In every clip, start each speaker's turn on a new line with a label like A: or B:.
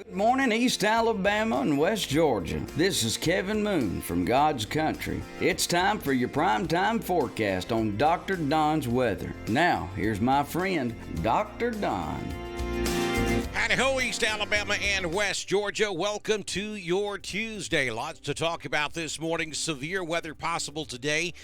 A: Good morning, East Alabama and West Georgia. This is Kevin Moon from God's Country. It's time for your primetime forecast on Dr. Don's weather. Now, here's my friend, Dr. Don.
B: Howdy-ho, East Alabama and West Georgia. Welcome to your Tuesday. Lots to talk about this morning. Severe weather possible today,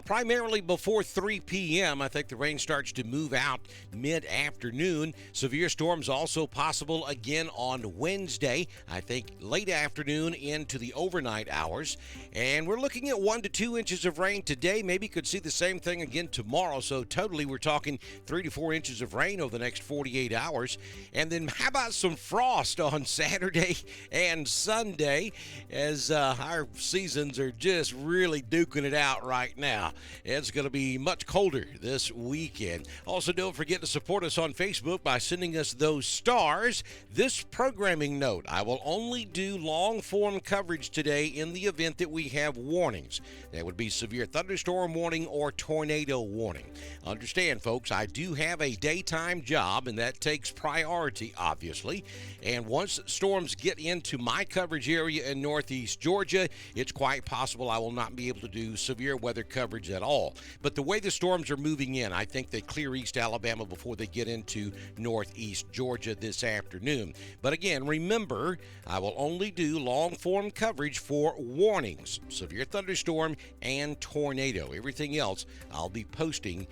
B: primarily before 3 p.m. I think the rain starts to move out mid-afternoon. Severe storms also possible again on Wednesday, I think late afternoon into the overnight hours. And we're looking at 1 to 2 inches of rain today. Maybe could see the same thing again tomorrow. So totally we're talking 3 to 4 inches of rain over the next 48 hours. And then how about some frost on Saturday and Sunday as our seasons are just really duking it out right now. It's going to be much colder this weekend. Also, don't forget to support us on Facebook by sending us those stars. This programming note, I will only do long-form coverage today in the event that we have warnings. That would be severe thunderstorm warning or tornado warning. Understand, folks, I do have a daytime job, and that takes priority, obviously. And once storms get into my coverage area in northeast Georgia, it's quite possible I will not be able to do severe weather coverage at all. But the way the storms are moving in, I think they clear East Alabama before they get into northeast Georgia this afternoon. But again, remember, I will only do long-form coverage for warnings, severe thunderstorm, and tornado. Everything else I'll be posting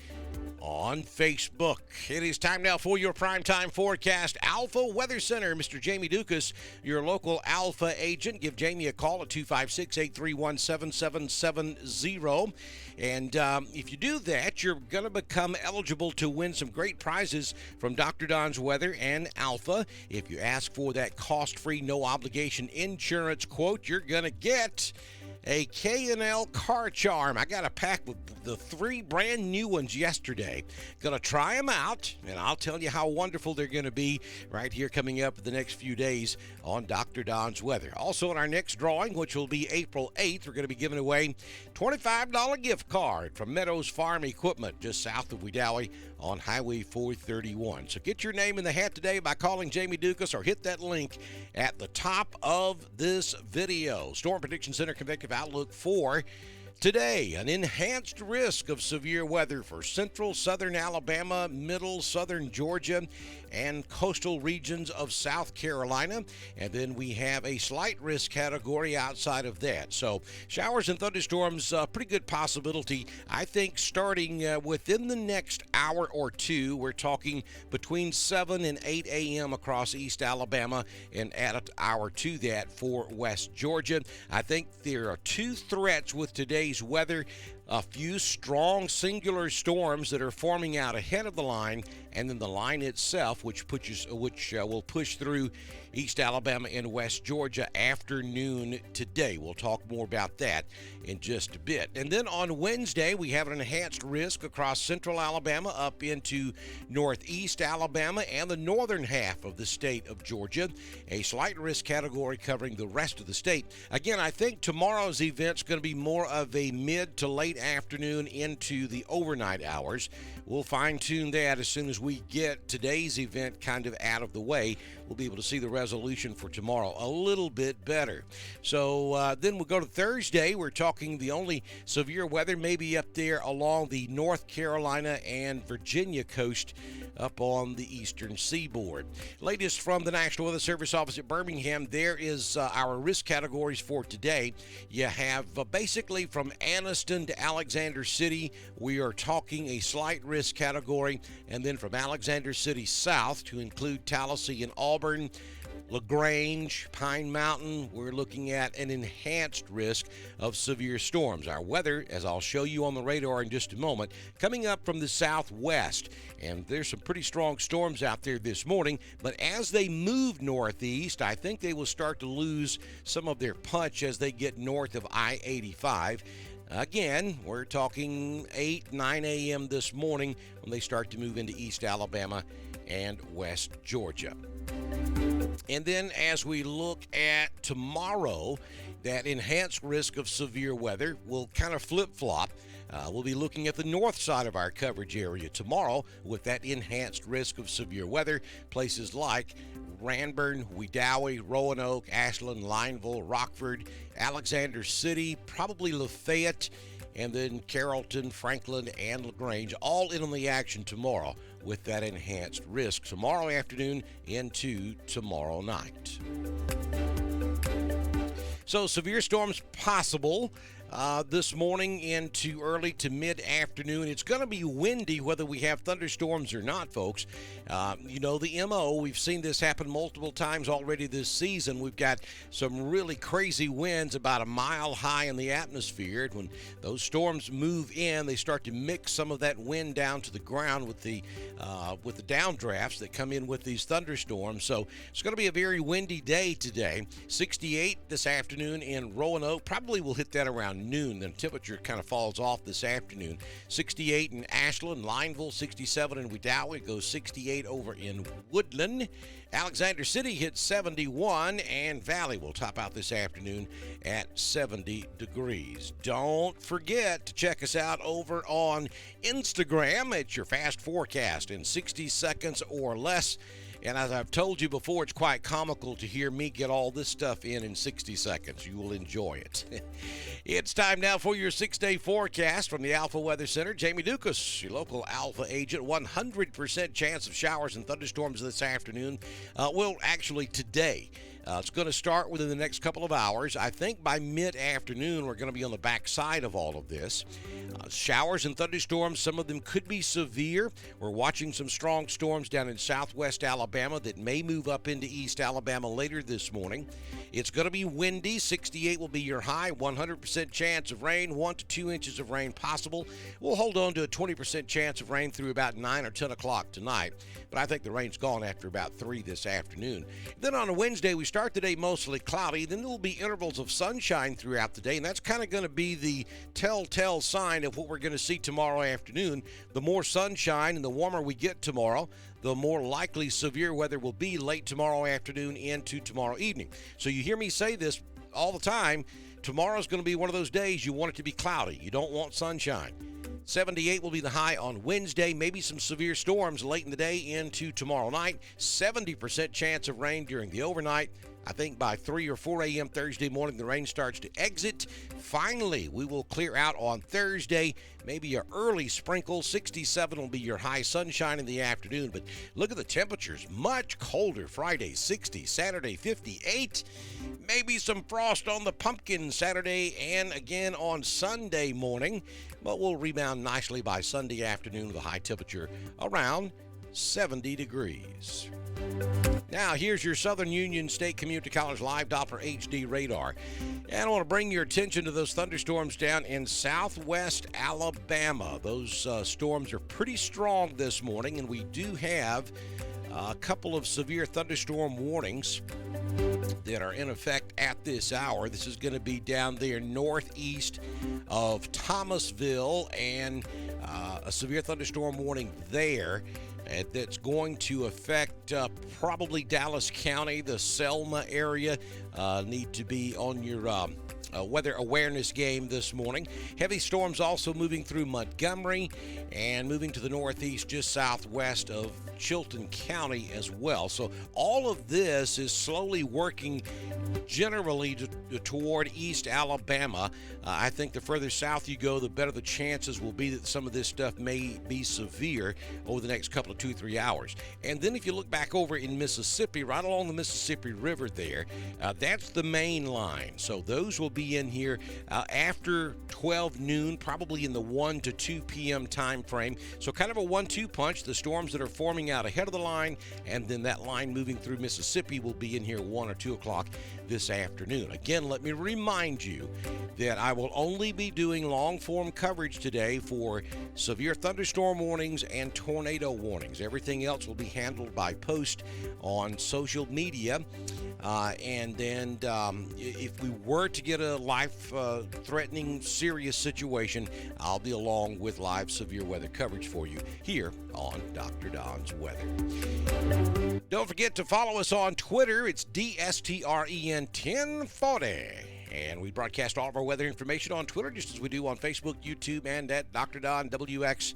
B: on Facebook. It is time now for your primetime forecast. Alpha Weather Center, Mr. Jamie Dukas, your local Alpha agent. Give Jamie a call at 256-831-7770. And if you do that, you're going to become eligible to win some great prizes from Dr. Don's Weather and Alpha. If you ask for that cost-free, no-obligation insurance quote, you're going to get a K&L car charm. I got a pack with the 3 brand new ones yesterday. Gonna try them out, and I'll tell you how wonderful they're gonna be right here coming up the next few days on Dr. Don's Weather. Also in our next drawing, which will be April 8th, we're gonna be giving away $25 gift card from Meadows Farm Equipment just south of Wedowee on Highway 431. So get your name in the hat today by calling Jamie Dukas or hit that link at the top of this video. Storm Prediction Center convective outlook for today: an enhanced risk of severe weather for central southern Alabama, middle southern Georgia, and coastal regions of South Carolina. And then we have a slight risk category outside of that. So showers and thunderstorms, pretty good possibility. I think starting within the next hour or two, we're talking between 7 and 8 a.m. across East Alabama, and add an hour to that for West Georgia. I think there are 2 threats with today's weather. A few strong singular storms that are forming out ahead of the line, and then the line itself, which will push through East Alabama and West Georgia afternoon today. We'll talk more about that in just a bit. And then on Wednesday, we have an enhanced risk across central Alabama up into northeast Alabama and the northern half of the state of Georgia. A slight risk category covering the rest of the state. Again, I think tomorrow's event's going to be more of a mid to late afternoon into the overnight hours. We'll fine-tune that as soon as we get today's event kind of out of the way. We'll be able to see the resolution for tomorrow a little bit better. So then we'll go to Thursday. We're talking the only severe weather maybe up there along the North Carolina and Virginia coast up on the eastern seaboard. Latest from the National Weather Service office at Birmingham, there is our risk categories for today. You have basically from Anniston to Alexander City, we are talking a slight risk category, and then from Alexander City south to include Tallahassee and Auburn, LaGrange, Pine Mountain, we're looking at an enhanced risk of severe storms. Our weather, as I'll show you on the radar in just a moment, coming up from the southwest. And there's some pretty strong storms out there this morning, but as they move northeast, I think they will start to lose some of their punch as they get north of I-85. Again, we're talking 8, 9 a.m. this morning when they start to move into East Alabama and West Georgia. And then as we look at tomorrow, that enhanced risk of severe weather will kind of flip-flop. We'll be looking at the north side of our coverage area tomorrow with that enhanced risk of severe weather. Places like Ranburne, Wedowee, Roanoke, Ashland, Lineville, Rockford, Alexander City, probably Lafayette, and then Carrollton, Franklin, and LaGrange, all in on the action tomorrow with that enhanced risk tomorrow afternoon into tomorrow night. So severe storms possible this morning into early to mid-afternoon. It's going to be windy whether we have thunderstorms or not, folks. The MO, we've seen this happen multiple times already this season. We've got some really crazy winds about a mile high in the atmosphere. When those storms move in, they start to mix some of that wind down to the ground with the downdrafts that come in with these thunderstorms. So it's going to be a very windy day today. 68 this afternoon in Roanoke. Probably will hit that around noon. The temperature kind of falls off this afternoon. 68 in Ashland, Lineville, 67 in Wedowee. It goes 68 over in Woodland. Alexander City hits 71, and Valley will top out this afternoon at 70 degrees. Don't forget to check us out over on Instagram. It's your fast forecast in 60 seconds or less. And as I've told you before, it's quite comical to hear me get all this stuff in 60 seconds. You will enjoy it. It's time now for your 6-day forecast from the Alpha Weather Center. Jamie Dukas, your local Alpha agent. 100% chance of showers and thunderstorms this afternoon. Actually today. It's going to start within the next couple of hours. I think by mid-afternoon, we're going to be on the backside of all of this. Showers and thunderstorms, some of them could be severe. We're watching some strong storms down in southwest Alabama that may move up into east Alabama later this morning. It's going to be windy. 68 will be your high. 100% chance of rain. 1 to 2 inches of rain possible. We'll hold on to a 20% chance of rain through about 9 or 10 o'clock tonight. But I think the rain's gone after about 3 this afternoon. Then on a Wednesday, we start the day mostly cloudy. Then there will be intervals of sunshine throughout the day, and that's kind of going to be the telltale sign of what we're going to see tomorrow afternoon. The more sunshine and the warmer we get tomorrow, the more likely severe weather will be late tomorrow afternoon into tomorrow evening. So you hear me say this all the time. Tomorrow's going to be one of those days you want it to be cloudy. You don't want sunshine. 78 will be the high on Wednesday. Maybe some severe storms late in the day into tomorrow night. 70% chance of rain during the overnight. I think by 3 or 4 a.m. Thursday morning, the rain starts to exit. Finally, we will clear out on Thursday. Maybe an early sprinkle. 67 will be your high, sunshine in the afternoon. But look at the temperatures. Much colder Friday, 60. Saturday, 58. Maybe some frost on the pumpkin Saturday and again on Sunday morning. But we'll rebound nicely by Sunday afternoon with a high temperature around 70 degrees. Now, here's your Southern Union State Community College Live Doppler HD radar. And I want to bring your attention to those thunderstorms down in southwest Alabama. Those storms are pretty strong this morning, and we do have a couple of severe thunderstorm warnings that are in effect at this hour. This is going to be down there northeast of Thomasville, and a severe thunderstorm warning there. That's going to affect probably Dallas County, the Selma area. Need to be on your weather awareness game this morning. Heavy storms also moving through Montgomery and moving to the northeast just southwest of Chilton County as well. So all of this is slowly working generally toward East Alabama. I think the further south you go, the better the chances will be that some of this stuff may be severe over the next couple of 2-3 hours. And then if you look back over in Mississippi, right along the Mississippi River there, that's the main line. So those will be in here after 12 noon, probably in the 1 to 2 p.m. time frame. So kind of a 1-2 punch. The storms that are forming out ahead of the line, and then that line moving through Mississippi will be in here 1 or 2 o'clock this afternoon. Again, let me remind you that I will only be doing long-form coverage today for severe thunderstorm warnings and tornado warnings. Everything else will be handled by post on social media. And then if we were to get a life-threatening, serious situation, I'll be along with live severe weather coverage for you here on Dr. Don's Weather. Don't forget to follow us on Twitter. It's DSTREN1040. And we broadcast all of our weather information on Twitter, just as we do on Facebook, YouTube, and at DrDonWX.com.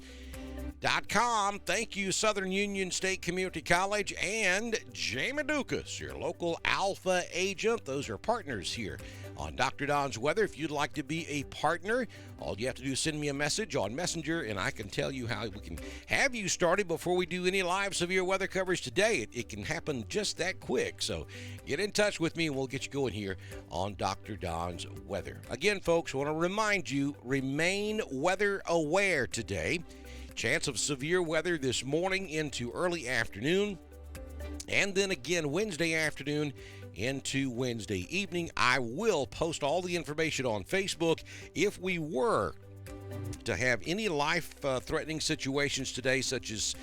B: Thank you, Southern Union State Community College and Jamie Dukas, your local Alpha agent. Those are partners here on Dr. Don's Weather. If you'd like to be a partner, all you have to do is send me a message on Messenger, and I can tell you how we can have you started before we do any live severe weather coverage today. It can happen just that quick. So get in touch with me, and we'll get you going here on Dr. Don's Weather. Again, folks, I want to remind you, remain weather aware today. Chance of severe weather this morning into early afternoon, and then again Wednesday afternoon into Wednesday evening. I will post all the information on Facebook. If we were to have any life-threatening situations today, such as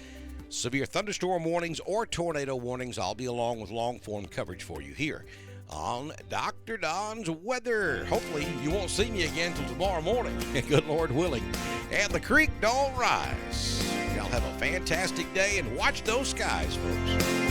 B: severe thunderstorm warnings or tornado warnings, I'll be along with long-form coverage for you here on Dr. Don's Weather. Hopefully you won't see me again till tomorrow morning, good Lord willing, and the creek don't rise. Y'all have a fantastic day, and watch those skies, folks.